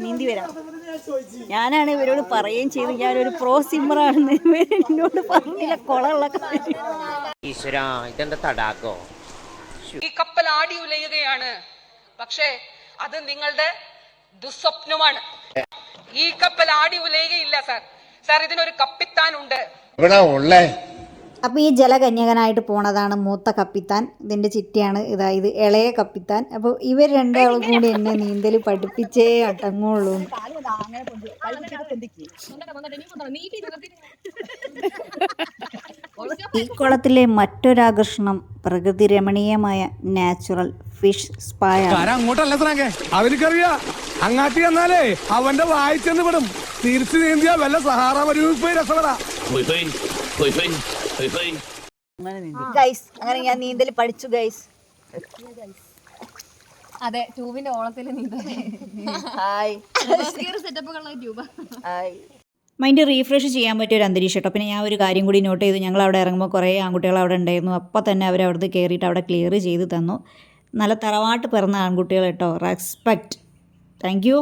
നീന്തി വരാം. ഞാനാണ് ഇവരോട് പറയുകയും ചെയ്തു, ഞാനൊരു പ്രോ സിമ്മറാണെന്ന് എന്നോട് പറഞ്ഞില്ല. കുളമുള്ള ഇതെന്താ തടാകോ? ഈ കപ്പൽ ആടി ഉലയുകയാണ്, പക്ഷേ അത് നിങ്ങളുടെ ദുസ്വപ്നമാണ്. ഈ കപ്പൽ ആടി ഉലയുകയില്ല സാർ, ഇതിനൊരു കപ്പിത്താനുണ്ട്. അപ്പോൾ ഈ ജലകന്യകനായിട്ട് പോണതാണ് മൂത്ത കപ്പിത്താൻ. ഇതിൻ്റെ ചിട്ടിയാണ് ഇത് ഇളയ കപ്പിത്താൻ. അപ്പോൾ ഇവർ രണ്ടാളും കൂടി എന്നെ നീന്തൽ പഠിപ്പിച്ചേ അടങ്ങുള്ളൂ. ഈ കുളത്തിലെ മറ്റൊരാകർഷണം പ്രകൃതി രമണീയമായ നാച്ചുറൽ ഫിഷ് സ്പായാണ്. അവനറിയാ അങ്ങാട്ടി എന്നാലേ അവന്റെ വായിച്ചെന്ന് വിടും. തിരിച്ചു നീന്തിയാ വല്ല സഹാറ മരുഭൂമി രസപ്പെടാ. ഗൈസ്, അങ്ങനെ ഞാൻ നീന്തൽ പഠിച്ചു ഗൈസ്. അതെ, ട്യൂബിന്റെ ഓളത്തിൽ മൈൻഡ് റീഫ്രഷ് ചെയ്യാൻ പറ്റിയ ഒരു അന്തരീക്ഷം കേട്ടോ. പിന്നെ ഞാൻ ഒരു കാര്യം കൂടി നോട്ട് ചെയ്തു. ഞങ്ങൾ അവിടെ ഇറങ്ങുമ്പോൾ കുറേ ആൺകുട്ടികൾ അവിടെ ഉണ്ടായിരുന്നു. അപ്പോൾ തന്നെ അവർ അവിടുന്ന് കയറിയിട്ട് അവിടെ ക്ലിയർ ചെയ്ത് തന്നു. നല്ല തറവാട്ട് പിറന്ന ആൺകുട്ടികൾ കേട്ടോ. റെസ്പെക്റ്റ്. Thank you.